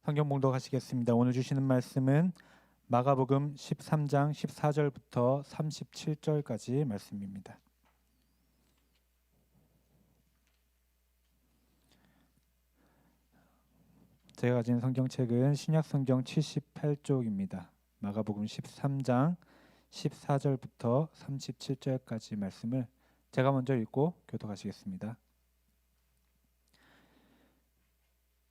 성경 봉독하시겠습니다. 오늘 주시는 말씀은 마가복음 13장 14절부터 37절까지 말씀입니다. 제가 가진 성경책은 신약성경 78쪽입니다. 마가복음 13장 14절부터 37절까지 말씀을 제가 먼저 읽고 교독하시겠습니다.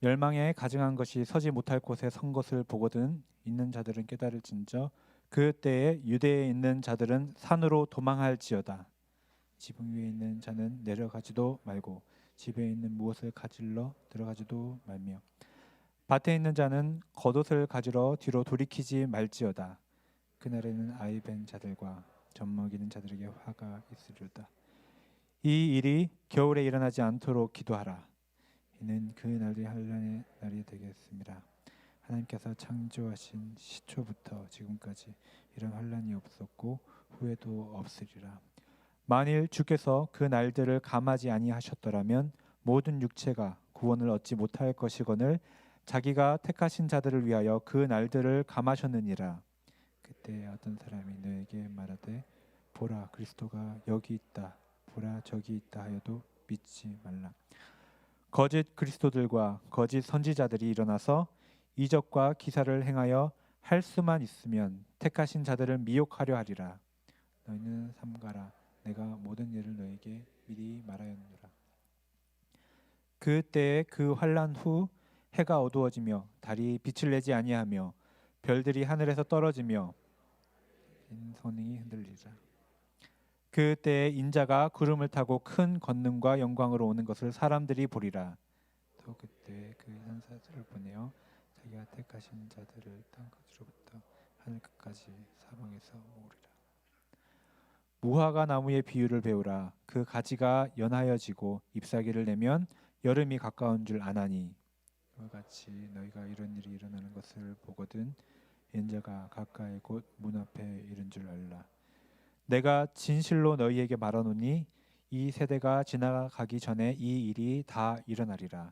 멸망에 가증한 것이 서지 못할 곳에 선 것을 보거든 있는 자들은 깨달을진저 그 때에 유대에 있는 자들은 산으로 도망할지어다. 지붕 위에 있는 자는 내려가지도 말고 집에 있는 무엇을 가질러 들어가지도 말며 밭에 있는 자는 겉옷을 가지러 뒤로 돌이키지 말지어다. 그날에는 아이 벤 자들과 젖 먹이는 자들에게 화가 있으리로다. 이 일이 겨울에 일어나지 않도록 기도하라. 이는 그 날이 환난의 날이 되겠습니다. 하나님께서 창조하신 시초부터 지금까지 이런 환난이 없었고 후에도 없으리라. 만일 주께서 그 날들을 감하지 아니하셨더라면 모든 육체가 구원을 얻지 못할 것이거늘 자기가 택하신 자들을 위하여 그 날들을 감하셨느니라. 그때 어떤 사람이 너에게 말하되 보라 그리스도가 여기 있다 보라 저기 있다 하여도 믿지 말라. 거짓 그리스도들과 거짓 선지자들이 일어나서 이적과 기사를 행하여 할 수만 있으면 택하신 자들을 미혹하려 하리라. 너희는 삼가라. 내가 모든 일을 너에게 미리 말하였노라. 그 때에 그 환난 후 해가 어두워지며 달이 빛을 내지 아니하며 별들이 하늘에서 떨어지며 선행이 흔들리라. 그 때에 인자가 구름을 타고 큰 권능과 영광으로 오는 것을 사람들이 보리라. 또 그때 그 천사들을 보내어 자기가 택하신 자들을 땅 끝으로부터 하늘 끝까지 사방에서 모으리라. 무화과 나무의 비유를 배우라. 그 가지가 연하여지고 잎사귀를 내면 여름이 가까운 줄 아나니 이와 같이 너희가 이런 일이 일어나는 것을 보거든 인자가 가까이 곧 문 앞에 이른 줄 알라. 내가 진실로 너희에게 말하노니 이 세대가 지나가기 전에 이 일이 다 일어나리라.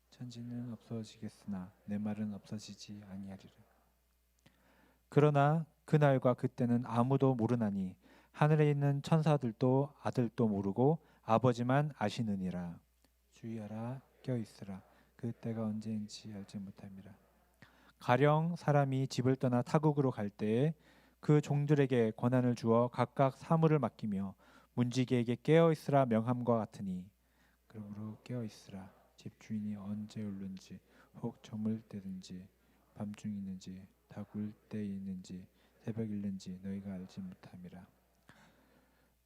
천지는 없어지겠으나 내 말은 없어지지 아니하리라. 그러나 그날과 그때는 아무도 모르나니 하늘에 있는 천사들도 아들도 모르고 아버지만 아시느니라. 주의하라 껴있으라. 그 때가 언제인지 알지 못함이라. 가령 사람이 집을 떠나 타국으로 갈 때에 그 종들에게 권한을 주어 각각 사물을 맡기며 문지기에게 깨어있으라 명함과 같으니 그러므로 깨어있으라. 집 주인이 언제 올는지 혹 저물 때든지 밤중 있는지 다굴 때 있는지 새벽일는지 너희가 알지 못함이라.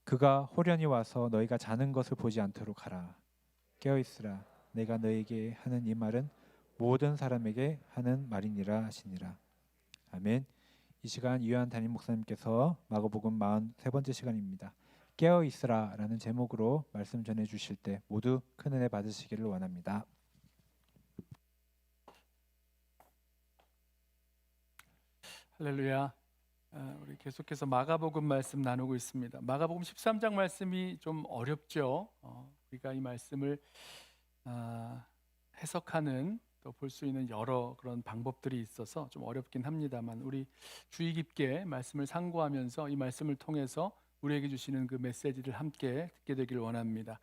그가 호련히 와서 너희가 자는 것을 보지 않도록 하라. 깨어있으라. 내가 너에게 하는 이 말은 모든 사람에게 하는 말이니라 하시니라. 아멘. 이 시간 유한 담임 목사님께서 마가복음 43번째 시간입니다. 깨어있으라 라는 제목으로 말씀 전해주실 때 모두 큰 은혜 받으시기를 원합니다. 할렐루야. 우리 계속해서 마가복음 말씀 나누고 있습니다. 마가복음 13장 말씀이 좀 어렵죠. 우리가 이 말씀을 해석하는 또 볼 수 있는 여러 그런 방법들이 있어서 좀 어렵긴 합니다만 우리 주의 깊게 말씀을 상고하면서 이 말씀을 통해서 우리에게 주시는 그 메시지를 함께 듣게 되기를 원합니다.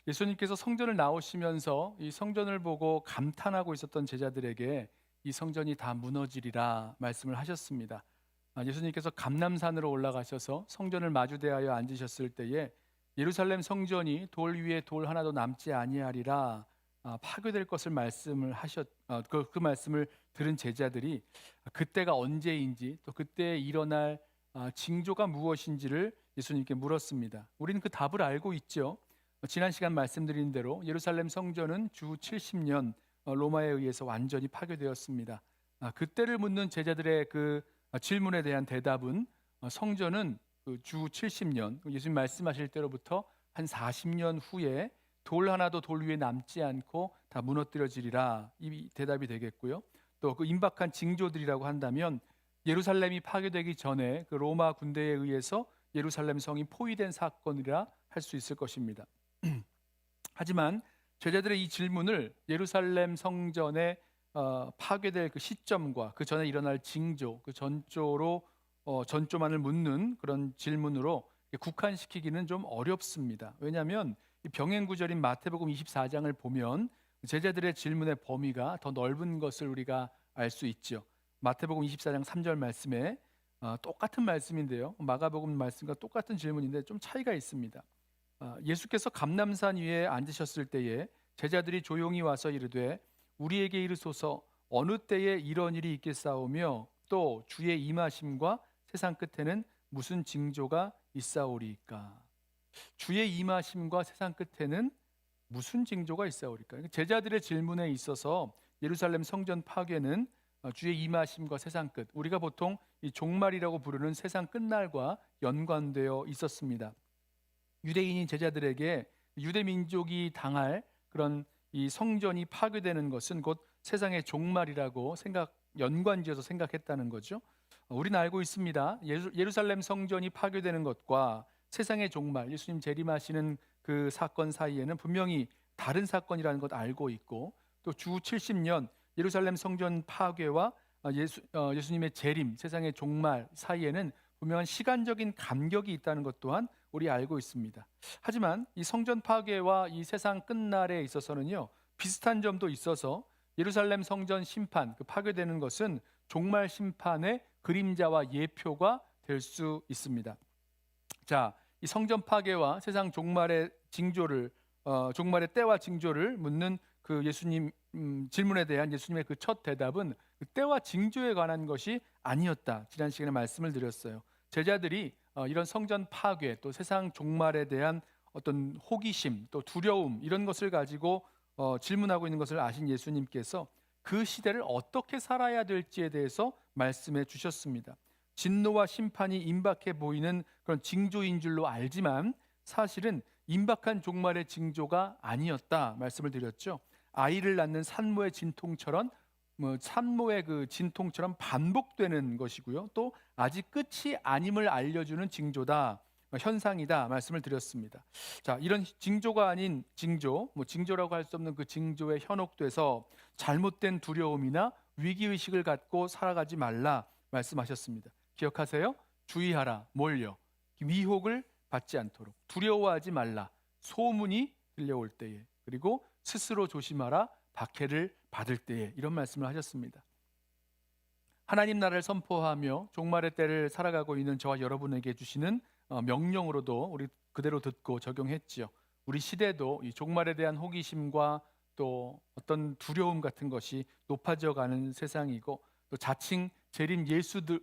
예수님께서 성전을 나오시면서 이 성전을 보고 감탄하고 있었던 제자들에게 이 성전이 다 무너지리라 말씀을 하셨습니다. 예수님께서 감람산으로 올라가셔서 성전을 마주대하여 앉으셨을 때에 예루살렘 성전이 돌 위에 돌 하나도 남지 아니하리라 파괴될 것을 말씀을 그 말씀을 들은 제자들이 그때가 언제인지 또 그때 일어날 징조가 무엇인지를 예수님께 물었습니다. 우리는 그 답을 알고 있죠. 지난 시간 말씀드린 대로 예루살렘 성전은 주 70년 로마에 의해서 완전히 파괴되었습니다. 그때를 묻는 제자들의 그 질문에 대한 대답은 성전은 주 70년 예수님 말씀하실 때로부터 한 40년 후에 돌 하나도 돌 위에 남지 않고 다 무너뜨려지리라 이 대답이 되겠고요. 또 그 임박한 징조들이라고 한다면 예루살렘이 파괴되기 전에 그 로마 군대에 의해서 예루살렘 성이 포위된 사건이라 할 수 있을 것입니다. 하지만 제자들의 이 질문을 예루살렘 성전의 파괴될 그 시점과 그 전에 일어날 징조, 그 전조만을 묻는 그런 질문으로 국한시키기는 좀 어렵습니다. 왜냐하면 이 병행 구절인 마태복음 24장을 보면 제자들의 질문의 범위가 더 넓은 것을 우리가 알 수 있죠. 마태복음 24장 3절 말씀에 똑같은 말씀인데요. 마가복음 말씀과 똑같은 질문인데 좀 차이가 있습니다. 예수께서 감람산 위에 앉으셨을 때에 제자들이 조용히 와서 이르되 우리에게 이르소서 어느 때에 이런 일이 있겠사오며 또 주의 임하심과 세상 끝에는 무슨 징조가 있사오리이까. 주의 임하심과 세상 끝에는 무슨 징조가 있사오리까. 제자들의 질문에 있어서 예루살렘 성전 파괴는 주의 임하심과 세상 끝, 우리가 보통 이 종말이라고 부르는 세상 끝날과 연관되어 있었습니다. 유대인인 제자들에게 유대 민족이 당할 그런 이 성전이 파괴되는 것은 곧 세상의 종말이라고 연관지어서 생각했다는 거죠. 우리는 알고 있습니다. 예루살렘 성전이 파괴되는 것과 세상의 종말, 예수님 재림하시는 그 사건 사이에는 분명히 다른 사건이라는 것 알고 있고, 또 주 70년 예루살렘 성전 파괴와 예수님의 재림, 세상의 종말 사이에는 분명한 시간적인 간격이 있다는 것 또한 우리 알고 있습니다. 하지만 이 성전 파괴와 이 세상 끝날에 있어서는요, 비슷한 점도 있어서 예루살렘 성전 심판, 그 파괴되는 것은 종말 심판의 그림자와 예표가 될 수 있습니다. 자, 이 성전 파괴와 세상 종말의 종말의 때와 징조를 묻는 그 예수님 질문에 대한 예수님의 그 첫 대답은 그 때와 징조에 관한 것이 아니었다. 지난 시간에 말씀을 드렸어요. 제자들이 이런 성전 파괴 또 세상 종말에 대한 어떤 호기심 또 두려움 이런 것을 가지고 질문하고 있는 것을 아신 예수님께서 그 시대를 어떻게 살아야 될지에 대해서 말씀해 주셨습니다. 진노와 심판이 임박해 보이는 그런 징조인 줄로 알지만 사실은 임박한 종말의 징조가 아니었다 말씀을 드렸죠. 아이를 낳는 산모의 진통처럼 산모의 그 진통처럼 반복되는 것이고요. 또 아직 끝이 아님을 알려주는 징조다, 현상이다 말씀을 드렸습니다. 자, 이런 징조가 아닌 징조, 징조라고 할 수 없는 그 징조에 현혹돼서 잘못된 두려움이나 위기의식을 갖고 살아가지 말라 말씀하셨습니다. 기억하세요? 주의하라. 뭘요? 미혹을 받지 않도록. 두려워하지 말라. 소문이 들려올 때에. 그리고 스스로 조심하라. 박해를 받을 때에. 이런 말씀을 하셨습니다. 하나님 나라를 선포하며 종말의 때를 살아가고 있는 저와 여러분에게 주시는 명령으로도 우리 그대로 듣고 적용했지요. 우리 시대도 이 종말에 대한 호기심과 또 어떤 두려움 같은 것이 높아져 가는 세상이고, 또 자칭 재림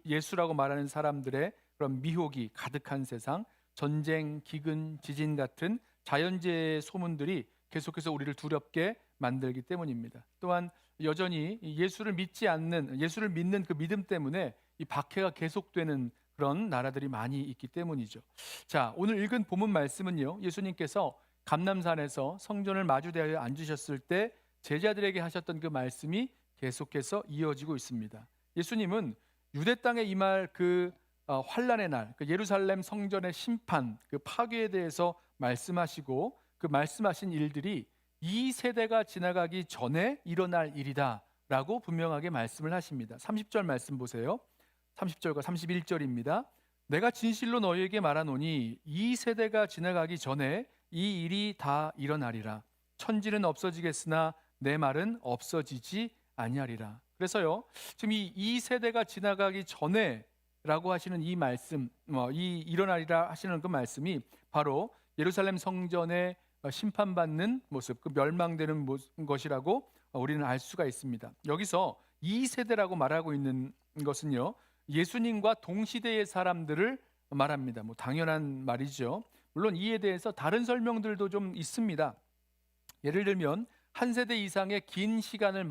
예수라고 말하는 사람들의 그런 미혹이 가득한 세상, 전쟁, 기근, 지진 같은 자연재해의 소문들이 계속해서 우리를 두렵게 만들기 때문입니다. 또한 여전히 예수를 믿는 그 믿음 때문에 이 박해가 계속되는 그런 나라들이 많이 있기 때문이죠. 자, 오늘 읽은 본문 말씀은요, 예수님께서 감람산에서 성전을 마주대하여 앉으셨을 때 제자들에게 하셨던 그 말씀이 계속해서 이어지고 있습니다. 예수님은 유대 땅에 임할 그 환란의 날, 그 예루살렘 성전의 심판, 그 파괴에 대해서 말씀하시고, 그 말씀하신 일들이 이 세대가 지나가기 전에 일어날 일이다 라고 분명하게 말씀을 하십니다. 30절 말씀 보세요. 30절과 31절입니다. 내가 진실로 너희에게 말하노니 이 세대가 지나가기 전에 이 일이 다 일어나리라. 천지는 없어지겠으나 내 말은 없어지지 아니하리라. 그래서요, 지금 이 세대가 지나가기 전에 라고 하시는 이 말씀, 이 일어나리라 하시는 그 말씀이 바로 예루살렘 성전의 심판받는 모습, 그 멸망되는 것이라고 우리는 알 수가 있습니다. 여기서 이 세대라고 말하고 있는 것은요, 예수님과 동시대의 사람들을 말합니다. 당연한 말이죠. 물론 이에 대해서 다른 설명들도 좀 있습니다. 예를 들면 한 세대 이상의 긴 시간을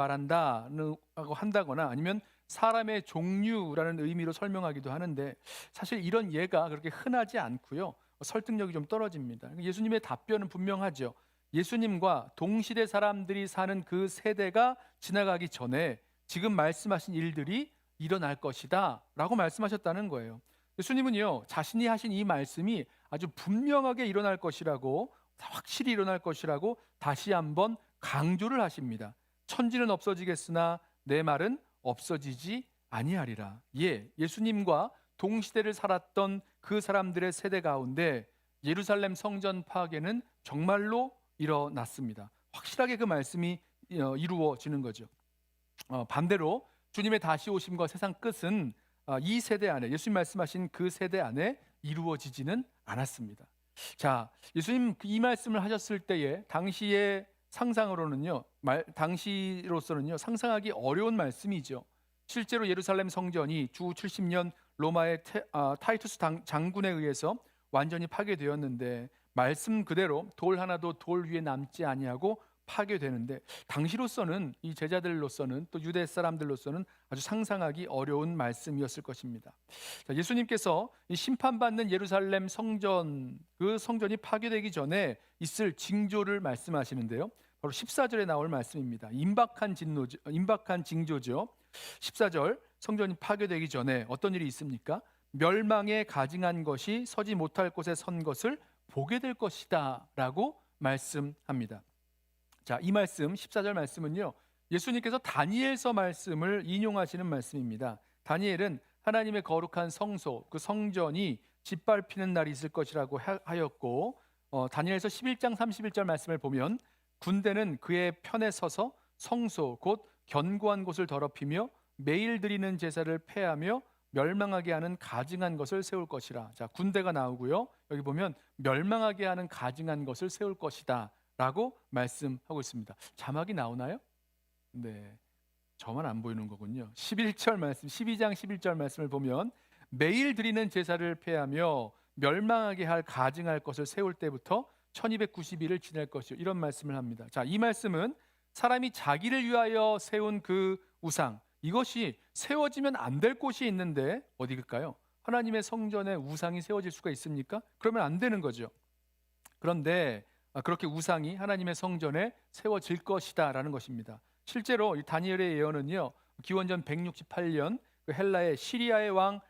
한다거나 아니면 사람의 종류라는 의미로 설명하기도 하는데, 사실 이런 예가 그렇게 흔하지 않고요, 설득력이 좀 떨어집니다. 예수님의 답변은 분명하죠. 예수님과 동시대 사람들이 사는 그 세대가 지나가기 전에 지금 말씀하신 일들이 일어날 것이다 라고 말씀하셨다는 거예요. 예수님은요, 자신이 하신 이 말씀이 아주 분명하게 일어날 것이라고, 확실히 일어날 것이라고 다시 한번 강조를 하십니다. 천지는 없어지겠으나 내 말은 없어지지 아니하리라. 예, 예수님과 동시대를 살았던 그 사람들의 세대 가운데 예루살렘 성전 파괴는 정말로 일어났습니다. 확실하게 그 말씀이 이루어지는 거죠. 반대로 주님의 다시 오심과 세상 끝은 이 세대 안에, 예수님 말씀하신 그 세대 안에 이루어지지는 않았습니다. 자, 예수님 이 말씀을 하셨을 때에 당시의 상상으로는요, 당시로서는요 상상하기 어려운 말씀이죠. 실제로 예루살렘 성전이 주 70년 로마의 타이투스 장군에 의해서 완전히 파괴되었는데, 말씀 그대로 돌 하나도 돌 위에 남지 아니하고 파괴되는데, 당시로서는, 이 제자들로서는, 또 유대 사람들로서는 아주 상상하기 어려운 말씀이었을 것입니다. 자, 예수님께서 이 심판받는 예루살렘 성전, 그 성전이 파괴되기 전에 있을 징조를 말씀하시는데요, 바로 14절에 나올 말씀입니다. 임박한 징조죠. 14절, 성전이 파괴되기 전에 어떤 일이 있습니까? 멸망에 가증한 것이 서지 못할 곳에 선 것을 보게 될 것이다 라고 말씀합니다. 자, 이 말씀 14절 말씀은요, 예수님께서 다니엘서 말씀을 인용하시는 말씀입니다. 다니엘은 하나님의 거룩한 성소, 그 성전이 짓밟히는 날이 있을 것이라고 하였고, 다니엘서 11장 31절 말씀을 보면 군대는 그의 편에 서서 성소 곧 견고한 곳을 더럽히며 매일 드리는 제사를 폐하며 멸망하게 하는 가증한 것을 세울 것이라. 자, 군대가 나오고요, 여기 보면 멸망하게 하는 가증한 것을 세울 것이다 라고 말씀하고 있습니다. 자막이 나오나요? 네, 저만 안 보이는 거군요. 11절 말씀, 12장 11절 말씀을 보면 매일 드리는 제사를 폐하며 멸망하게 할 가증할 것을 세울 때부터 1290일을 지낼 것이요, 이런 말씀을 합니다. 자, 이 말씀은 사람이 자기를 위하여 세운 그 우상, 이것이 세워지면 안 될 곳이 있는데 어디일까요? 하나님의 성전에 우상이 세워질 수가 있습니까? 그러면 안 되는 거죠. 그런데 그렇게 우상이 하나님의 성전에 세워질 것이다 라는 것입니다. 실제로 이 다니엘의 예언은요, 기원전 168년 그 헬라의 시리아의 왕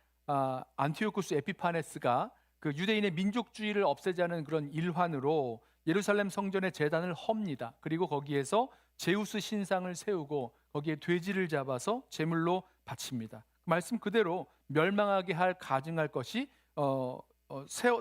안티오쿠스 에피파네스가 그 유대인의 민족주의를 없애자는 그런 일환으로 예루살렘 성전의 제단을 헙니다. 그리고 거기에서 제우스 신상을 세우고 거기에 돼지를 잡아서 제물로 바칩니다. 말씀 그대로 멸망하게 할 가증할 것이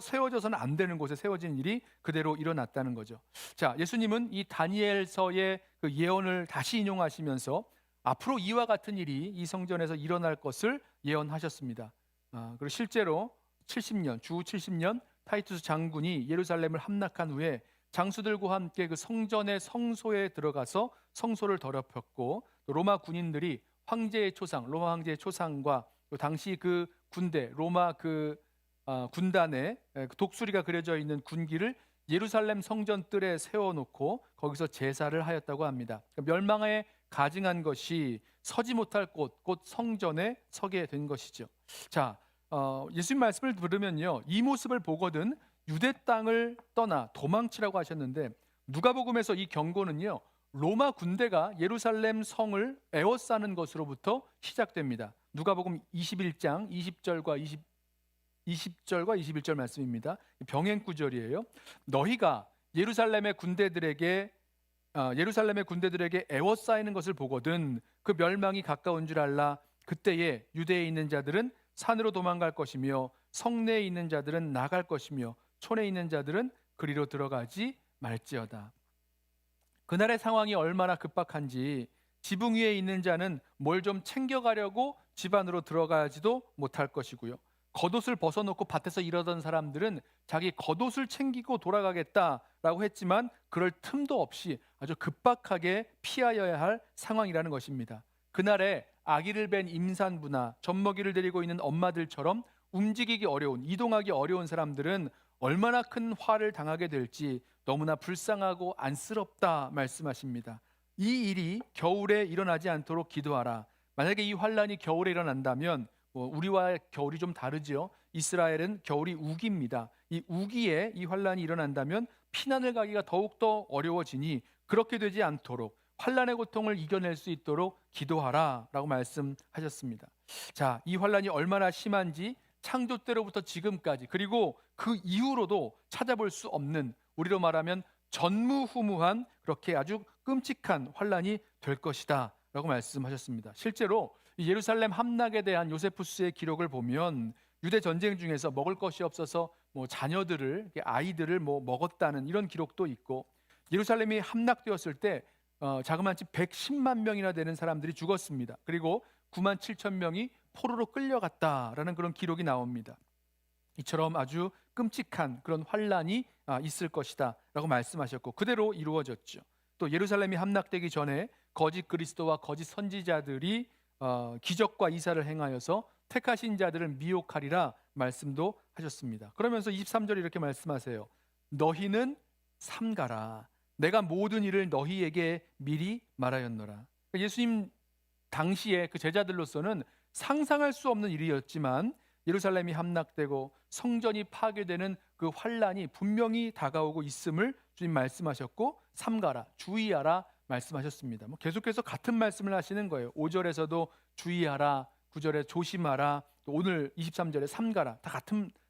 세워져서는 안 되는 곳에 세워진 일이 그대로 일어났다는 거죠. 자, 예수님은 이 다니엘서의 그 예언을 다시 인용하시면서 앞으로 이와 같은 일이 이 성전에서 일어날 것을 예언하셨습니다. 그리고 실제로 주 70년 타이투스 장군이 예루살렘을 함락한 후에 장수들과 함께 그 성전의 성소에 들어가서 성소를 더럽혔고, 또 로마 군인들이 로마 황제의 초상과 또 당시 그 군대, 로마 군단의 독수리가 그려져 있는 군기를 예루살렘 성전 뜰에 세워놓고 거기서 제사를 하였다고 합니다. 멸망에 가증한 것이 서지 못할 곳, 곧 성전에 서게 된 것이죠. 자, 예수님 말씀을 들으면요, 이 모습을 보거든 유대 땅을 떠나 도망치라고 하셨는데, 누가복음에서 이 경고는요, 로마 군대가 예루살렘 성을 에워싸는 것으로부터 시작됩니다. 누가복음 21장 20절과 21절 말씀입니다. 병행 구절이에요. 너희가 예루살렘의 군대들에게 에워싸이는 것을 보거든 그 멸망이 가까운 줄 알라. 그때에 유대에 있는 자들은 산으로 도망갈 것이며 성내에 있는 자들은 나갈 것이며 촌에 있는 자들은 그리로 들어가지 말지어다. 그날의 상황이 얼마나 급박한지 지붕 위에 있는 자는 뭘 좀 챙겨가려고 집 안으로 들어가지도 못할 것이고요, 겉옷을 벗어놓고 밭에서 일하던 사람들은 자기 겉옷을 챙기고 돌아가겠다라고 했지만 그럴 틈도 없이 아주 급박하게 피하여야 할 상황이라는 것입니다. 그날에 아기를 뵌 임산부나 젖먹이를 데리고 있는 엄마들처럼 움직이기 어려운, 이동하기 어려운 사람들은 얼마나 큰 화를 당하게 될지 너무나 불쌍하고 안쓰럽다 말씀하십니다. 이 일이 겨울에 일어나지 않도록 기도하라. 만약에 이 환란이 겨울에 일어난다면 우리와 겨울이 좀 다르죠. 이스라엘은 겨울이 우기입니다. 이 우기에 이 환란이 일어난다면 피난을 가기가 더욱더 어려워지니 그렇게 되지 않도록 환란의 고통을 이겨낼 수 있도록 기도하라 라고 말씀하셨습니다. 자, 이 환란이 얼마나 심한지 창조 때로부터 지금까지, 그리고 그 이후로도 찾아볼 수 없는, 우리로 말하면 전무후무한 그렇게 아주 끔찍한 환란이 될 것이다 라고 말씀하셨습니다. 실제로 이 예루살렘 함락에 대한 요세푸스의 기록을 보면 유대 전쟁 중에서 먹을 것이 없어서 자녀들을, 아이들을 먹었다는 이런 기록도 있고, 예루살렘이 함락되었을 때 자그마치 110만 명이나 되는 사람들이 죽었습니다. 그리고 9만 7천 명이 포로로 끌려갔다라는 그런 기록이 나옵니다. 이처럼 아주 끔찍한 그런 환란이 있을 것이다 라고 말씀하셨고, 그대로 이루어졌죠. 또 예루살렘이 함락되기 전에 거짓 그리스도와 거짓 선지자들이 기적과 이사를 행하여서 택하신 자들을 미혹하리라 말씀도 하셨습니다. 그러면서 23절에 이렇게 말씀하세요. 너희는 삼가라. 내가 모든 일을 너희에게 미리 말하였노라. 예수님 당시에 그 제자들로서는 상상할 수 없는 일이었지만 예루살렘이 함락되고 성전이 파괴되는 그 환란이 분명히 다가오고 있음을 주님 말씀하셨고, 삼가라, 주의하라 말씀하셨습니다. 계속해서 같은 말씀을 하시는 거예요. 5절에서도 주의하라, 9절에 조심하라, 또 오늘 23절에 삼가라, 다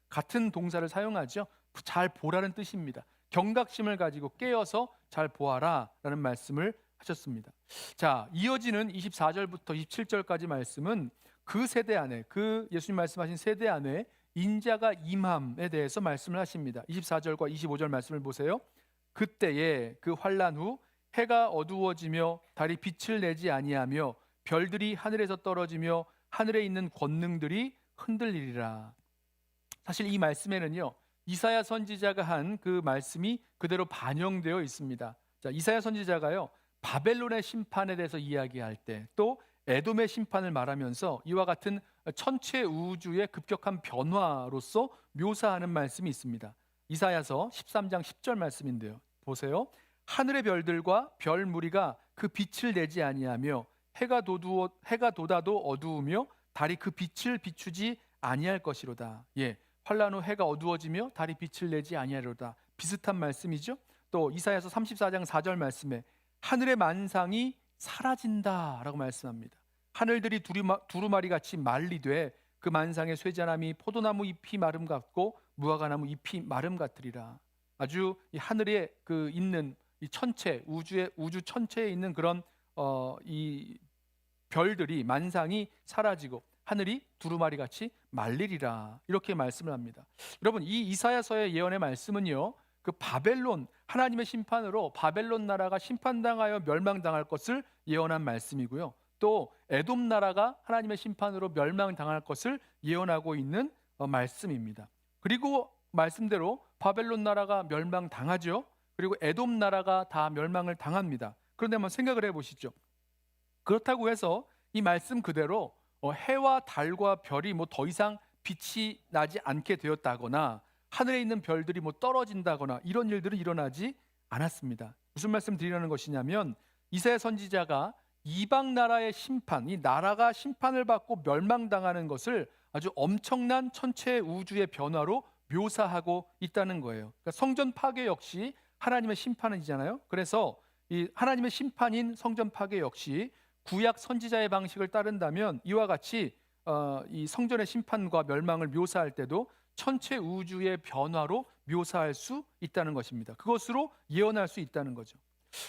같은 동사를 사용하죠. 잘 보라는 뜻입니다. 경각심을 가지고 깨어서 잘 보아라 라는 말씀을 하셨습니다. 자, 이어지는 24절부터 27절까지 말씀은 그 세대 안에, 그 예수님 말씀하신 세대 안에 인자가 임함에 대해서 말씀을 하십니다. 24절과 25절 말씀을 보세요. 그때에 그 환란 후 해가 어두워지며 달이 빛을 내지 아니하며 별들이 하늘에서 떨어지며 하늘에 있는 권능들이 흔들리리라. 사실 이 말씀에는요, 이사야 선지자가 한 그 말씀이 그대로 반영되어 있습니다. 자, 이사야 선지자가요, 바벨론의 심판에 대해서 이야기할 때, 또 에돔의 심판을 말하면서 이와 같은 천체 우주의 급격한 변화로서 묘사하는 말씀이 있습니다. 이사야서 13장 10절 말씀인데요, 보세요. 하늘의 별들과 별 무리가 그 빛을 내지 아니하며 해가 돋아도 어두우며 달이 그 빛을 비추지 아니할 것이로다. 예, 환란 후 해가 어두워지며 달이 빛을 내지 아니하리로다. 비슷한 말씀이죠. 또 이사야서 34장 4절 말씀에 하늘의 만상이 사라진다라고 말씀합니다. 하늘들이 두루마리 같이 말리되 그 만상의 쇠자나무 포도나무 잎이 마름 같고 무화과나무 잎이 마름 같으리라. 아주 이 하늘에 그 있는 이 천체, 우주 천체에 있는 그런 이 별들이, 만상이 사라지고 하늘이 두루마리 같이 말리리라, 이렇게 말씀을 합니다. 여러분, 이 이사야서의 예언의 말씀은요, 그 바벨론, 하나님의 심판으로 바벨론 나라가 심판당하여 멸망당할 것을 예언한 말씀이고요, 또 에돔 나라가 하나님의 심판으로 멸망당할 것을 예언하고 있는 말씀입니다. 그리고 말씀대로 바벨론 나라가 멸망당하죠. 그리고 에돔 나라가 다 멸망을 당합니다. 그런데 한번 생각을 해보시죠. 그렇다고 해서 이 말씀 그대로 해와 달과 별이 더 이상 빛이 나지 않게 되었다거나 하늘에 있는 별들이 떨어진다거나 이런 일들은 일어나지 않았습니다. 무슨 말씀 드리려는 것이냐면, 이사야 선지자가 이방 나라의 심판, 이 나라가 심판을 받고 멸망당하는 것을 아주 엄청난 천체 우주의 변화로 묘사하고 있다는 거예요. 그러니까 성전 파괴 역시 하나님의 심판이잖아요. 그래서 이 하나님의 심판인 성전 파괴 역시 구약 선지자의 방식을 따른다면 이와 같이 이 성전의 심판과 멸망을 묘사할 때도 천체 우주의 변화로 묘사할 수 있다는 것입니다. 그것으로 예언할 수 있다는 거죠.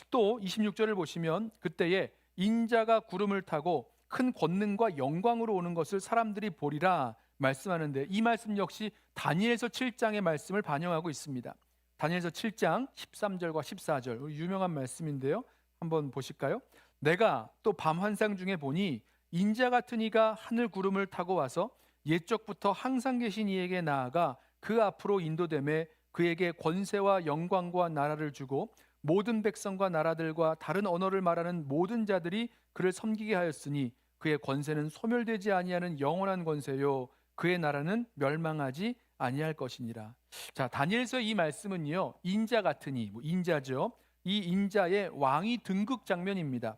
또 26절을 보시면 그때에 인자가 구름을 타고 큰 권능과 영광으로 오는 것을 사람들이 보리라 말씀하는데, 이 말씀 역시 다니엘서 7장의 말씀을 반영하고 있습니다. 다니엘서 7장 13절과 14절, 유명한 말씀인데요, 한번 보실까요? 내가 또 밤 환상 중에 보니 인자 같은 이가 하늘 구름을 타고 와서 옛적부터 항상 계신 이에게 나아가 그 앞으로 인도되매 그에게 권세와 영광과 나라를 주고 모든 백성과 나라들과 다른 언어를 말하는 모든 자들이 그를 섬기게 하였으니 그의 권세는 소멸되지 아니하는 영원한 권세요 그의 나라는 멸망하지 아니할 것이니라. 자, 다니엘서의 이 말씀은요, 인자 같으니, 인자죠. 이 인자의 왕위 등극 장면입니다.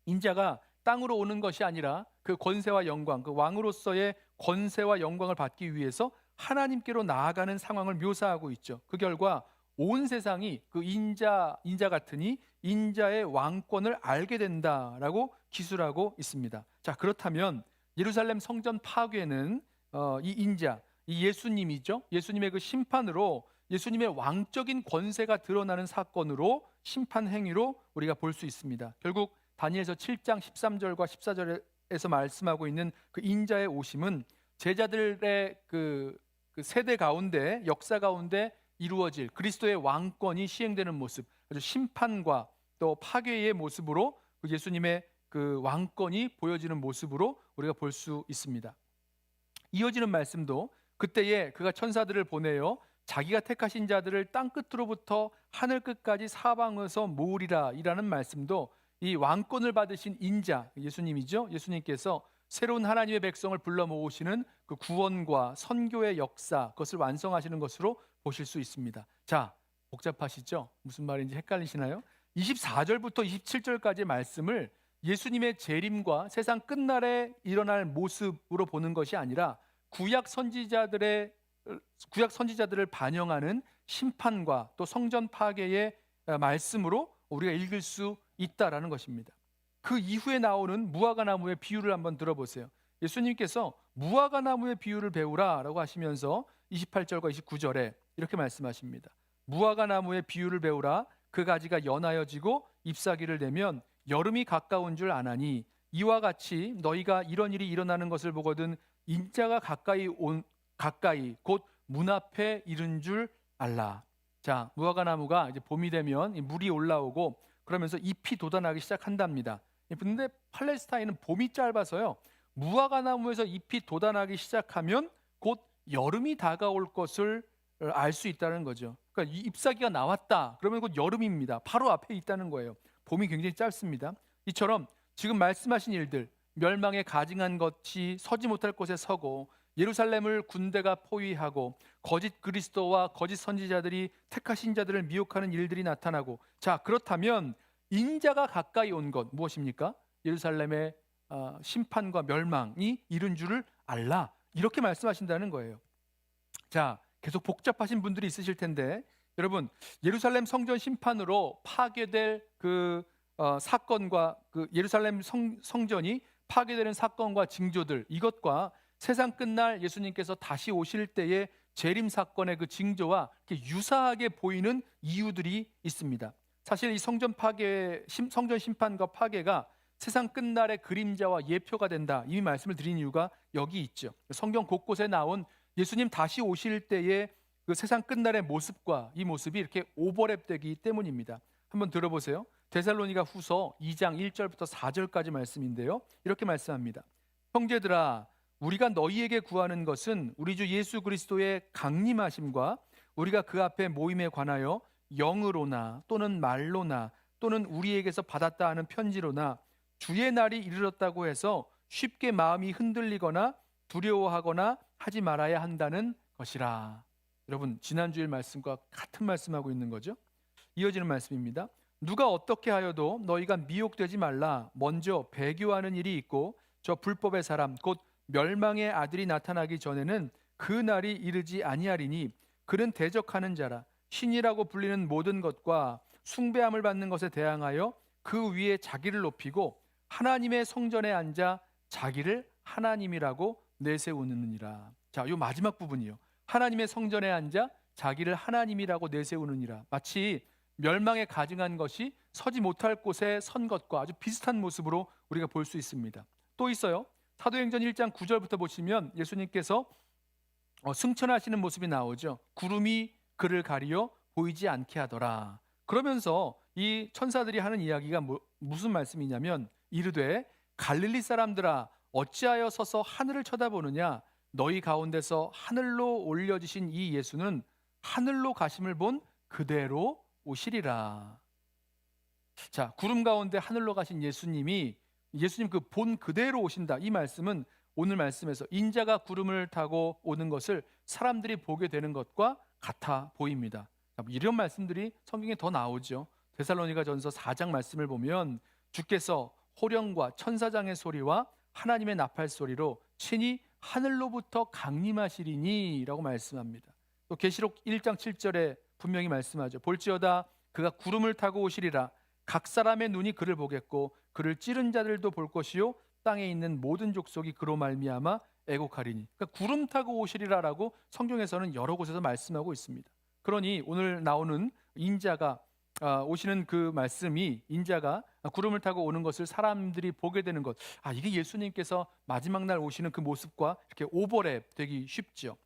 인자가 땅으로 오는 것이 아니라 그 권세와 영광, 그 왕으로서의 권세와 영광을 받기 위해서 하나님께로 나아가는 상황을 묘사하고 있죠. 그 결과 온 세상이 그 인자 같으니 인자의 왕권을 알게 된다라고 기술하고 있습니다. 자, 그렇다면 예루살렘 성전 파괴는 이 인자, 이 예수님이죠. 예수님의 그 심판으로 예수님의 왕적인 권세가 드러나는 사건으로, 심판 행위로 우리가 볼 수 있습니다. 결국 다니엘서 7장 13절과 14절에서 말씀하고 있는 그 인자의 오심은 제자들의 그 세대 가운데, 역사 가운데 이루어질 그리스도의 왕권이 시행되는 모습, 아주 심판과 또 파괴의 모습으로 그 예수님의 그 왕권이 보여지는 모습으로 우리가 볼 수 있습니다. 이어지는 말씀도 그때에 그가 천사들을 보내어 자기가 택하신 자들을 땅 끝으로부터 하늘 끝까지 사방에서 모으리라 이라는 말씀도 이 왕권을 받으신 인자 예수님이죠. 예수님께서 새로운 하나님의 백성을 불러 모으시는 그 구원과 선교의 역사, 그것을 완성하시는 것으로 보실 수 있습니다. 자, 복잡하시죠? 무슨 말인지 헷갈리시나요? 24절부터 27절까지의 말씀을 예수님의 재림과 세상 끝날에 일어날 모습으로 보는 것이 아니라 구약 선지자들을 반영하는 심판과 또 성전 파괴의 말씀으로 우리가 읽을 수 있다라는 것입니다. 그 이후에 나오는 무화과나무의 비유를 한번 들어보세요. 예수님께서 무화과나무의 비유를 배우라라고 하시면서 28절과 29절에 이렇게 말씀하십니다. 무화과나무의 비유를 배우라. 그 가지가 연하여지고 잎사귀를 내면 여름이 가까운 줄 아나니 이와 같이 너희가 이런 일이 일어나는 것을 보거든 인자가 가까이 곧 문 앞에 이른 줄 알라. 자, 무화과나무가 이제 봄이 되면 물이 올라오고 그러면서 잎이 돋아나기 시작한답니다. 그런데 팔레스타인은 봄이 짧아서요. 무화과나무에서 잎이 돋아나기 시작하면 곧 여름이 다가올 것을 알 수 있다는 거죠. 그러니까 이 잎사귀가 나왔다. 그러면 곧 여름입니다. 바로 앞에 있다는 거예요. 봄이 굉장히 짧습니다. 이처럼 지금 말씀하신 일들, 멸망에 가증한 것이 서지 못할 곳에 서고 예루살렘을 군대가 포위하고 거짓 그리스도와 거짓 선지자들이 택하신 자들을 미혹하는 일들이 나타나고, 자, 그렇다면 인자가 가까이 온 것 무엇입니까? 예루살렘의 심판과 멸망이 이른 줄을 알라. 이렇게 말씀하신다는 거예요. 자, 계속 복잡하신 분들이 있으실 텐데 여러분, 예루살렘 성전 심판으로 파괴될 그 사건과 그 예루살렘 성전이 파괴되는 사건과 징조들, 이것과 세상 끝날 예수님께서 다시 오실 때의 재림 사건의 그 징조와 유사하게 보이는 이유들이 있습니다. 사실 이 성전 심판과 파괴가 세상 끝날의 그림자와 예표가 된다, 이미 말씀을 드린 이유가 여기 있죠. 성경 곳곳에 나온 예수님 다시 오실 때의 그 세상 끝날의 모습과 이 모습이 이렇게 오버랩되기 때문입니다. 한번 들어보세요. 데살로니가 후서 2장 1절부터 4절까지 말씀인데요, 이렇게 말씀합니다. 형제들아, 우리가 너희에게 구하는 것은 우리 주 예수 그리스도의 강림하심과 우리가 그 앞에 모임에 관하여 영으로나 또는 말로나 또는 우리에게서 받았다 하는 편지로나 주의 날이 이르렀다고 해서 쉽게 마음이 흔들리거나 두려워하거나 하지 말아야 한다는 것이라. 여러분, 지난주일 말씀과 같은 말씀하고 있는 거죠. 이어지는 말씀입니다. 누가 어떻게 하여도 너희가 미혹되지 말라. 먼저 배교하는 일이 있고 저 불법의 사람 곧 멸망의 아들이 나타나기 전에는 그 날이 이르지 아니하리니 그는 대적하는 자라. 신이라고 불리는 모든 것과 숭배함을 받는 것에 대항하여 그 위에 자기를 높이고 하나님의 성전에 앉아 자기를 하나님이라고 내세우느니라. 자, 요 마지막 부분이요. 하나님의 성전에 앉아 자기를 하나님이라고 내세우느니라. 마치 멸망에 가증한 것이 서지 못할 곳에 선 것과 아주 비슷한 모습으로 우리가 볼 수 있습니다. 또 있어요. 사도행전 1장 9절부터 보시면 예수님께서 승천하시는 모습이 나오죠. 구름이 그를 가리어 보이지 않게 하더라. 그러면서 이 천사들이 하는 이야기가 무슨 말씀이냐면 이르되 갈릴리 사람들아 어찌하여 서서 하늘을 쳐다보느냐. 너희 가운데서 하늘로 올려지신 이 예수는 하늘로 가심을 본 그대로 오시리라. 자, 구름 가운데 하늘로 가신 예수님 그 본 그대로 오신다. 이 말씀은 오늘 말씀에서 인자가 구름을 타고 오는 것을 사람들이 보게 되는 것과 같아 보입니다. 이런 말씀들이 성경에 더 나오죠. 데살로니가전서 4장 말씀을 보면 주께서 호령과 천사장의 소리와 하나님의 나팔 소리로 친히 하늘로부터 강림하시리니 라고 말씀합니다. 또 계시록 1장 7절에 분명히 말씀하죠. 볼지어다 그가 구름을 타고 오시리라. 각 사람의 눈이 그를 보겠고 그를 찌른 자들도 볼 것이요 땅에 있는 모든 족속이 그로 말미암아 애곡하리니. 그러니까 구름 타고 오시리라라고 성경에서는 여러 곳에서 말씀하고 있습니다. 그러니 오늘 나오는 인자가 오시는 그 말씀이 인자가 구름을 타고 오는 것을 사람들이 보게 되는 것. 이게 예수님께서 마지막 날 오시는 그 모습과 이렇게 오버랩 되기 쉽죠.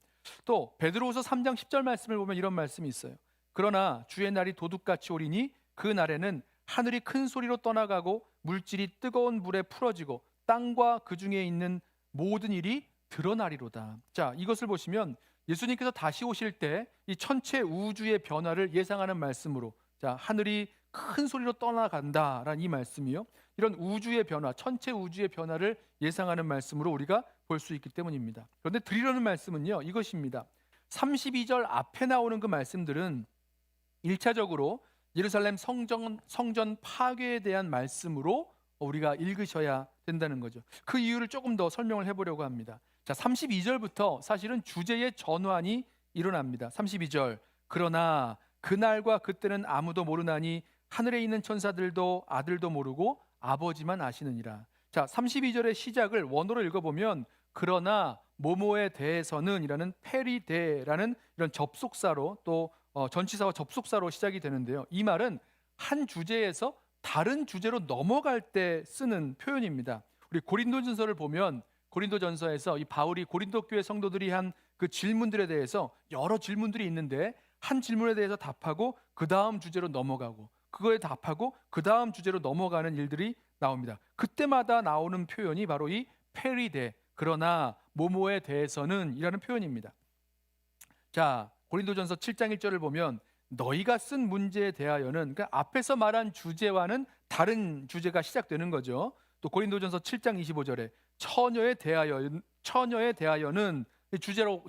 또 베드로후서 3장 10절 말씀을 보면 이런 말씀이 있어요. 그러나 주의 날이 도둑같이 오리니 그 날에는 하늘이 큰 소리로 떠나가고 물질이 뜨거운 물에 풀어지고 땅과 그 중에 있는 모든 일이 드러나리로다. 자, 이것을 보시면 예수님께서 다시 오실 때 이 천체 우주의 변화를 예상하는 말씀으로, 자, 하늘이 큰 소리로 떠나간다라는 이 말씀이요, 이런 우주의 변화, 천체 우주의 변화를 예상하는 말씀으로 우리가 볼 수 있기 때문입니다. 그런데 드리려는 말씀은요, 이것입니다. 32절 앞에 나오는 그 말씀들은 1차적으로 예루살렘 성전 파괴에 대한 말씀으로 우리가 읽으셔야 된다는 거죠. 그 이유를 조금 더 설명을 해보려고 합니다. 자, 32절부터 사실은 주제의 전환이 일어납니다. 32절, 그러나 그날과 그때는 아무도 모르나니 하늘에 있는 천사들도 아들도 모르고 아버지만 아시느니라. 자, 32절의 시작을 원어로 읽어보면 그러나 뭐뭐에 대해서는 이라는 페리데라는 이런 접속사로, 또 전치사와 접속사로 시작이 되는데요. 이 말은 한 주제에서 다른 주제로 넘어갈 때 쓰는 표현입니다. 우리 고린도전서를 보면 고린도전서에서 이 바울이 고린도 교회 성도들이 한 그 질문들에 대해서 여러 질문들이 있는데 한 질문에 대해서 답하고 그 다음 주제로 넘어가고 그거에 답하고 그 다음 주제로 넘어가는 일들이 나옵니다. 그때마다 나오는 표현이 바로 이 페리데, 그러나 뭐뭐에 대해서는 이라는 표현입니다. 자, 고린도전서 7장 1절을 보면 너희가 쓴 문제에 대하여는, 그러니까 앞에서 말한 주제와는 다른 주제가 시작되는 거죠. 또 고린도전서 7장 25절에 처녀에 대하여는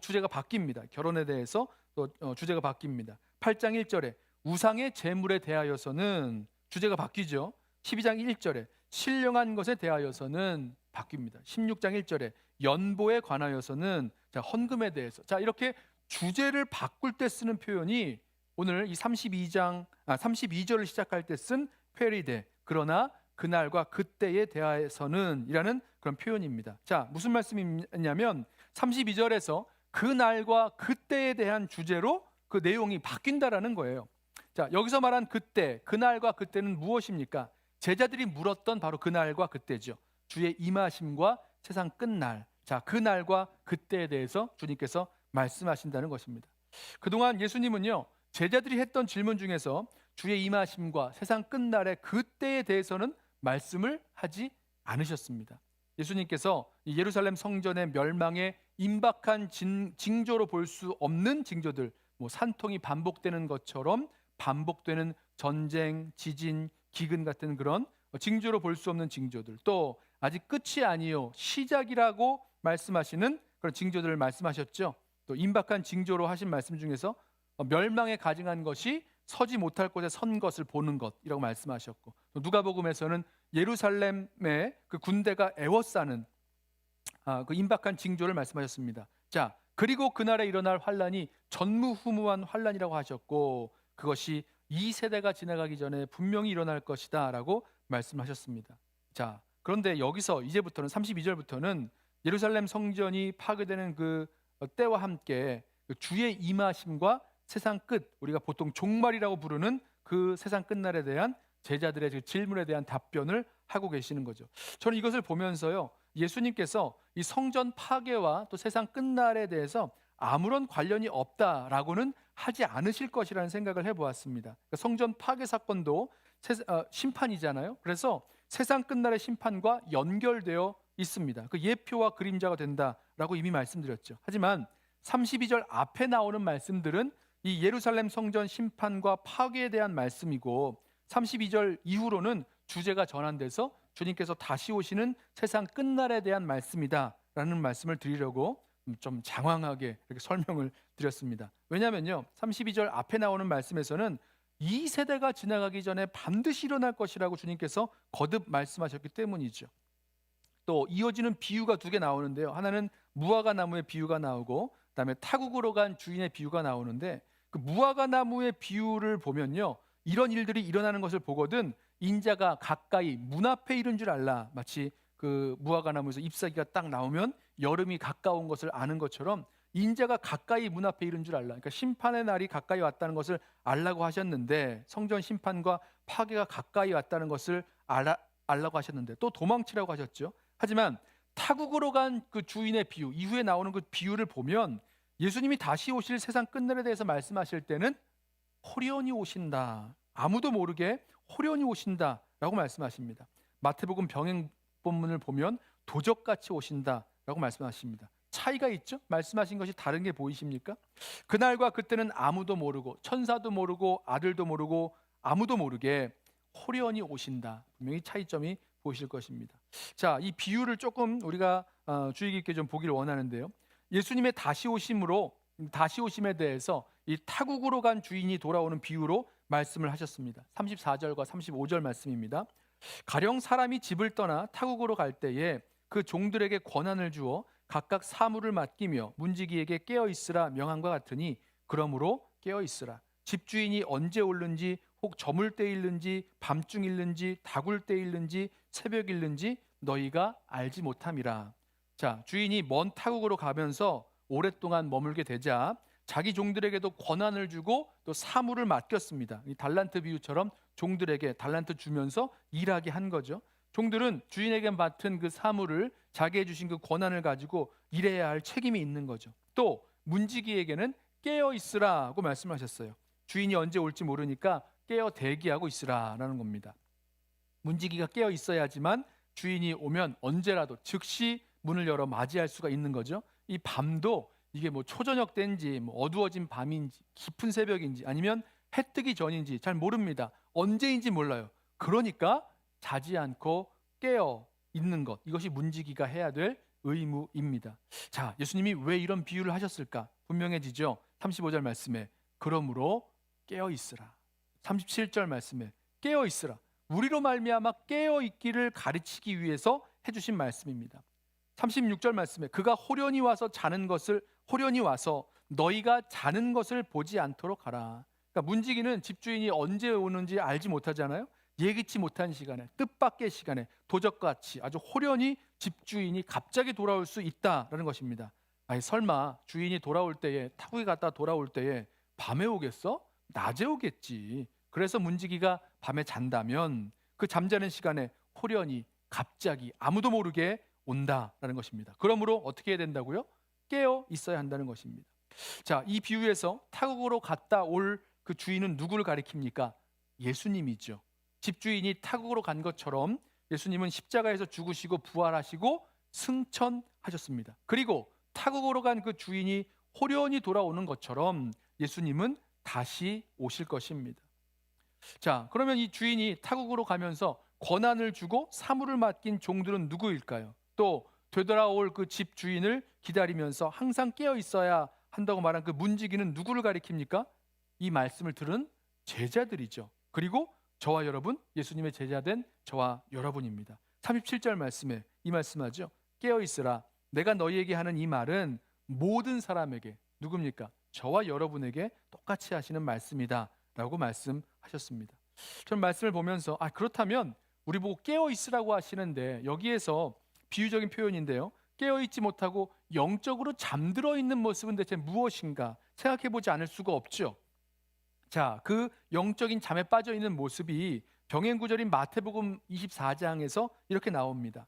주제가 바뀝니다. 결혼에 대해서 또 주제가 바뀝니다. 8장 1절에 우상의 제물에 대하여서는 주제가 바뀌죠. 12장 1절에 신령한 것에 대하여서는 바뀝니다. 16장 1절에 연보에 관하여서는, 자, 헌금에 대해서, 자, 이렇게 주제를 바꿀 때 쓰는 표현이 오늘 이 32절을 시작할 때 쓴 페리데, 그러나 그날과 그때에 대하여서는 이라는 그런 표현입니다. 자, 무슨 말씀이냐면 32절에서 그날과 그때에 대한 주제로 그 내용이 바뀐다라는 거예요. 자, 여기서 말한 그때, 그날과 그때는 무엇입니까? 제자들이 물었던 바로 그날과 그때죠. 주의 임하심과 세상 끝날. 자, 그날과 그때에 대해서 주님께서 말씀하신다는 것입니다. 그동안 예수님은요, 제자들이 했던 질문 중에서 주의 임하심과 세상 끝날의 그때에 대해서는 말씀을 하지 않으셨습니다. 예수님께서 이 예루살렘 성전의 멸망에 임박한 징조로 볼 수 없는 징조들, 산통이 반복되는 것처럼 반복되는 전쟁, 지진, 기근 같은 그런 징조로 볼 수 없는 징조들, 또 아직 끝이 아니요 시작이라고 말씀하시는 그런 징조들을 말씀하셨죠. 또 임박한 징조로 하신 말씀 중에서 멸망에 가증한 것이 서지 못할 곳에 선 것을 보는 것이라고 말씀하셨고, 또 누가복음에서는 예루살렘의 그 군대가 애워싸는 그 임박한 징조를 말씀하셨습니다. 자, 그리고 그날에 일어날 환란이 전무후무한 환란이라고 하셨고, 그것이 이 세대가 지나가기 전에 분명히 일어날 것이다 라고 말씀하셨습니다. 자, 그런데 여기서 이제부터는 32절부터는 예루살렘 성전이 파괴되는 그 때와 함께 주의 임하심과 세상 끝, 우리가 보통 종말이라고 부르는 그 세상 끝날에 대한 제자들의 질문에 대한 답변을 하고 계시는 거죠. 저는 이것을 보면서요, 예수님께서 이 성전 파괴와 또 세상 끝날에 대해서 아무런 관련이 없다라고는 하지 않으실 것이라는 생각을 해보았습니다. 그러니까 성전 파괴 사건도 심판이잖아요. 그래서 세상 끝날의 심판과 연결되어 있습니다. 그 예표와 그림자가 된다라고 이미 말씀드렸죠. 하지만 32절 앞에 나오는 말씀들은 이 예루살렘 성전 심판과 파괴에 대한 말씀이고, 32절 이후로는 주제가 전환돼서 주님께서 다시 오시는 세상 끝날에 대한 말씀이다라는 말씀을 드리려고 좀 장황하게 이렇게 설명을 드렸습니다. 왜냐하면요, 32절 앞에 나오는 말씀에서는 이 세대가 지나가기 전에 반드시 일어날 것이라고 주님께서 거듭 말씀하셨기 때문이죠. 또 이어지는 비유가 두 개 나오는데요. 하나는 무화과 나무의 비유가 나오고, 그다음에 타국으로 간 주인의 비유가 나오는데, 그 무화과 나무의 비유를 보면요, 이런 일들이 일어나는 것을 보거든 인자가 가까이 문 앞에 이른 줄 알라. 마치 그 무화과 나무에서 잎사귀가 딱 나오면 여름이 가까운 것을 아는 것처럼 인자가 가까이 문 앞에 이른 줄 알라. 그러니까 심판의 날이 가까이 왔다는 것을 알라고 하셨는데, 성전 심판과 파괴가 가까이 왔다는 것을 알라고 하셨는데 또 도망치라고 하셨죠. 하지만 타국으로 간 그 주인의 비유, 이후에 나오는 그 비유를 보면 예수님이 다시 오실 세상 끝날에 대해서 말씀하실 때는 호련히 오신다, 아무도 모르게 호련히 오신다라고 말씀하십니다. 마태복음 병행 본문을 보면 도적같이 오신다라고 말씀하십니다. 차이가 있죠? 말씀하신 것이 다른 게 보이십니까? 그날과 그때는 아무도 모르고, 천사도 모르고, 아들도 모르고, 아무도 모르게 호련히 오신다. 분명히 차이점이 보이실 것입니다. 자, 이 비유를 조금 우리가 주의 깊게 좀 보기를 원하는데요. 예수님의 다시 오심에 대해서 이 타국으로 간 주인이 돌아오는 비유로 말씀을 하셨습니다. 34절과 35절 말씀입니다. 가령 사람이 집을 떠나 타국으로 갈 때에 그 종들에게 권한을 주어 각각 사물을 맡기며 문지기에게 깨어 있으라 명함과 같으니 그러므로 깨어 있으라. 집주인이 언제 올는지, 혹 저물 때일는지, 밤중일는지, 다굴 때일는지, 새벽일는지 너희가 알지 못함이라. 자, 주인이 먼 타국으로 가면서 오랫동안 머물게 되자 자기 종들에게도 권한을 주고 또 사물을 맡겼습니다. 이 달란트 비유처럼 종들에게 달란트 주면서 일하게 한 거죠. 종들은 주인에게 맡은 그 사물을, 자기에 주신 그 권한을 가지고 일해야 할 책임이 있는 거죠. 또 문지기에게는 깨어 있으라고 말씀하셨어요. 주인이 언제 올지 모르니까 깨어 대기하고 있으라라는 겁니다. 문지기가 깨어 있어야지만 주인이 오면 언제라도 즉시 문을 열어 맞이할 수가 있는 거죠. 이 밤도 이게 뭐 초저녁 때인지 뭐 어두워진 밤인지 깊은 새벽인지 아니면 해 뜨기 전인지 잘 모릅니다. 언제인지 몰라요. 그러니까 자지 않고 깨어 있는 것, 이것이 문지기가 해야 될 의무입니다. 자, 예수님이 왜 이런 비유를 하셨을까? 분명해지죠. 35절 말씀에 그러므로 깨어 있으라. 37절 말씀에 깨어 있으라. 우리로 말미암아 깨어 있기를 가르치기 위해서 해주신 말씀입니다. 36절 말씀에 그가 호련히 와서 너희가 자는 것을 보지 않도록 하라. 그러니까 문지기는 집주인이 언제 오는지 알지 못하잖아요. 예기치 못한 시간에, 뜻밖의 시간에 도적같이 아주 호련히 집주인이 갑자기 돌아올 수 있다라는 것입니다. 아니 설마 주인이 돌아올 때에, 타국에 갔다 돌아올 때에 밤에 오겠어? 낮에 오겠지. 그래서 문지기가 밤에 잔다면 그 잠자는 시간에 호련히 갑자기 아무도 모르게 온다라는 것입니다. 그러므로 어떻게 해야 된다고요? 깨어 있어야 한다는 것입니다. 자, 이 비유에서 타국으로 갔다 올 그 주인은 누구를 가리킵니까? 예수님이죠. 집주인이 타국으로 간 것처럼 예수님은 십자가에서 죽으시고 부활하시고 승천하셨습니다. 그리고 타국으로 간 그 주인이 호련히 돌아오는 것처럼 예수님은 다시 오실 것입니다. 자, 그러면 이 주인이 타국으로 가면서 권한을 주고 사물을 맡긴 종들은 누구일까요? 또 되돌아올 그 집 주인을 기다리면서 항상 깨어 있어야 한다고 말한 그 문지기는 누구를 가리킵니까? 이 말씀을 들은 제자들이죠. 그리고 저와 여러분, 예수님의 제자된 저와 여러분입니다. 37절 말씀에 이 말씀하죠. 깨어 있으라. 내가 너희에게 하는 이 말은 모든 사람에게, 누굽니까? 저와 여러분에게 똑같이 하시는 말씀이다 라고 말씀하셨습니다. 저는 말씀을 보면서 그렇다면 우리 보고 깨어 있으라고 하시는데, 여기에서 비유적인 표현인데요, 깨어 있지 못하고 영적으로 잠들어 있는 모습은 대체 무엇인가 생각해 보지 않을 수가 없죠. 자, 그 영적인 잠에 빠져 있는 모습이 병행 구절인 마태복음 24장에서 이렇게 나옵니다.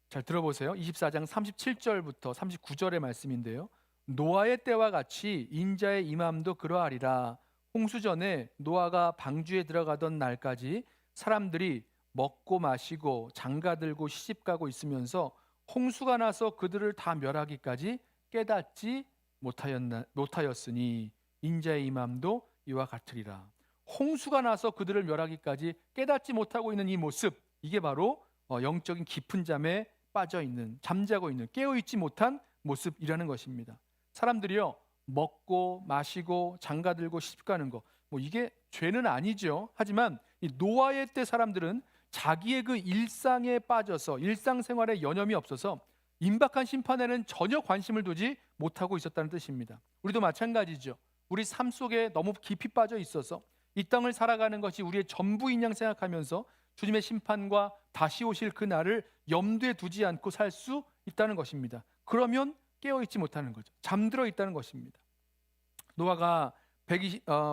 잘 들어보세요. 24장 37절부터 39절의 말씀인데요. 노아의 때와 같이 인자의 임함도 그러하리라. 홍수 전에 노아가 방주에 들어가던 날까지 사람들이 먹고 마시고 장가들고 시집가고 있으면서 홍수가 나서 그들을 다 멸하기까지 깨닫지 못하였으니 인자의 임함도 이와 같으리라. 홍수가 나서 그들을 멸하기까지 깨닫지 못하고 있는 이 모습, 이게 바로 영적인 깊은 잠에 빠져 있는, 잠자고 있는, 깨어 있지 못한 모습이라는 것입니다. 사람들이요, 먹고 마시고 장가들고 시집가는 거, 이게 죄는 아니죠. 하지만 이 노아의 때 사람들은 자기의 그 일상에 빠져서 일상생활에 여념이 없어서 임박한 심판에는 전혀 관심을 두지 못하고 있었다는 뜻입니다. 우리도 마찬가지죠. 우리 삶 속에 너무 깊이 빠져 있어서 이 땅을 살아가는 것이 우리의 전부인 양 생각하면서 주님의 심판과 다시 오실 그 날을 염두에 두지 않고 살 수 있다는 것입니다. 그러면 깨어 있지 못하는 거죠. 잠들어 있다는 것입니다. 노아가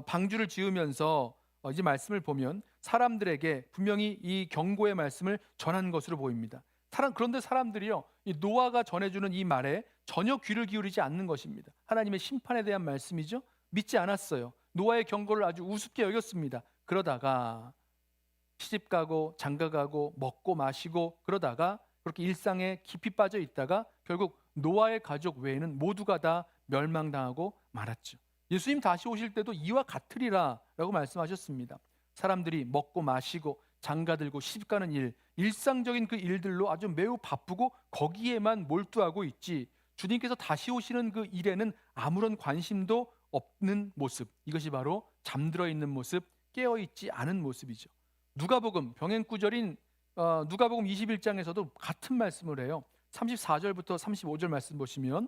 방주를 지으면서 이제 말씀을 보면 사람들에게 분명히 이 경고의 말씀을 전한 것으로 보입니다. 그런데 사람들이요, 이 노아가 전해주는 이 말에 전혀 귀를 기울이지 않는 것입니다. 하나님의 심판에 대한 말씀이죠. 믿지 않았어요. 노아의 경고를 아주 우습게 여겼습니다. 그러다가 시집가고 장가가고 먹고 마시고 그러다가 그렇게 일상에 깊이 빠져 있다가 결국 노아의 가족 외에는 모두가 다 멸망당하고 말았죠. 예수님 다시 오실 때도 이와 같으리라 라고 말씀하셨습니다. 사람들이 먹고 마시고 장가들고 시집가는 일, 일상적인 그 일들로 아주 매우 바쁘고 거기에만 몰두하고 있지, 주님께서 다시 오시는 그 일에는 아무런 관심도 없는 모습, 이것이 바로 잠들어 있는 모습, 깨어 있지 않은 모습이죠. 누가복음 병행구절인 누가복음 21장에서도 같은 말씀을 해요. 34절부터 35절 말씀 보시면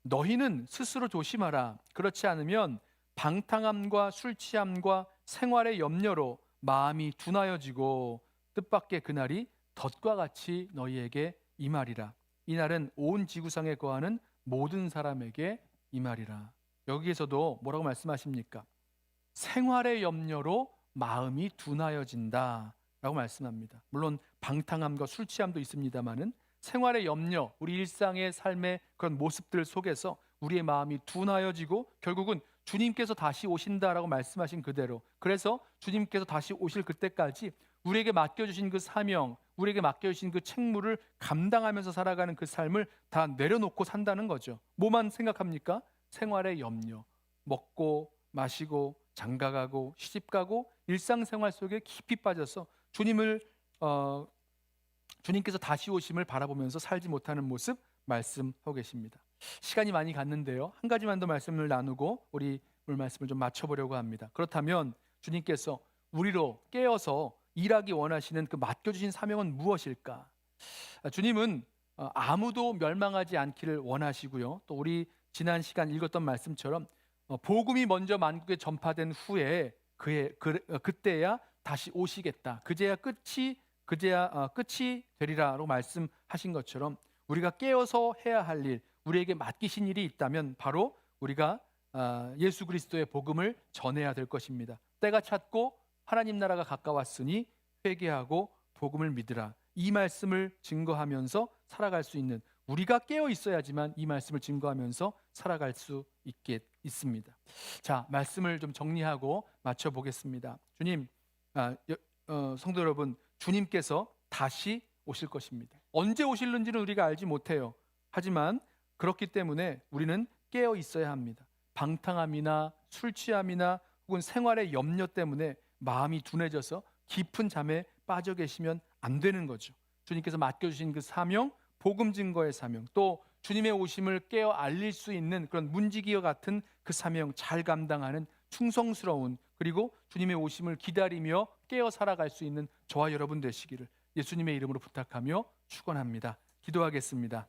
너희는 스스로 조심하라. 그렇지 않으면 방탕함과 술 취함과 생활의 염려로 마음이 둔하여지고 뜻밖의 그날이 덫과 같이 너희에게 임하리라. 이날은 온 지구상에 거하는 모든 사람에게 임하리라. 여기에서도 뭐라고 말씀하십니까? 생활의 염려로 마음이 둔하여진다 라고 말씀합니다. 물론 방탕함과 술 취함도 있습니다마는 생활의 염려, 우리 일상의 삶의 그런 모습들 속에서 우리의 마음이 둔하여지고 결국은 주님께서 다시 오신다라고 말씀하신 그대로, 그래서 주님께서 다시 오실 그때까지 우리에게 맡겨주신 그 사명, 우리에게 맡겨주신 그 책무를 감당하면서 살아가는 그 삶을 다 내려놓고 산다는 거죠. 뭐만 생각합니까? 생활의 염려, 먹고 마시고 장가가고 시집가고 일상생활 속에 깊이 빠져서 주님께서 다시 오심을 바라보면서 살지 못하는 모습 말씀하고 계십니다. 시간이 많이 갔는데요, 한 가지만 더 말씀을 나누고 우리 오늘 말씀을 좀 맞춰보려고 합니다. 그렇다면 주님께서 우리로 깨어서 일하기 원하시는 그 맡겨주신 사명은 무엇일까? 주님은 아무도 멸망하지 않기를 원하시고요, 또 우리 지난 시간 읽었던 말씀처럼 복음이 먼저 만국에 전파된 후에 그때야 다시 오시겠다. 그제야 끝이 되리라라고 말씀하신 것처럼 우리가 깨어서 해야 할 일, 우리에게 맡기신 일이 있다면 바로 우리가 예수 그리스도의 복음을 전해야 될 것입니다. 때가 찼고 하나님 나라가 가까웠으니 회개하고 복음을 믿으라. 이 말씀을 증거하면서 살아갈 수 있는, 우리가 깨어 있어야지만 이 말씀을 증거하면서 살아갈 수 있습니다. 자, 말씀을 좀 정리하고 마쳐 보겠습니다. 주님, 성도 여러분, 주님께서 다시 오실 것입니다. 언제 오실는지는 우리가 알지 못해요. 하지만 그렇기 때문에 우리는 깨어 있어야 합니다. 방탕함이나 술 취함이나 혹은 생활의 염려 때문에 마음이 둔해져서 깊은 잠에 빠져 계시면 안 되는 거죠. 주님께서 맡겨주신 그 사명, 복음 증거의 사명, 또 주님의 오심을 깨어 알릴 수 있는 그런 문지기와 같은 그 사명 잘 감당하는 충성스러운, 그리고 주님의 오심을 기다리며 깨어 살아갈 수 있는 저와 여러분 되시기를 예수님의 이름으로 부탁하며 축원합니다. 기도하겠습니다.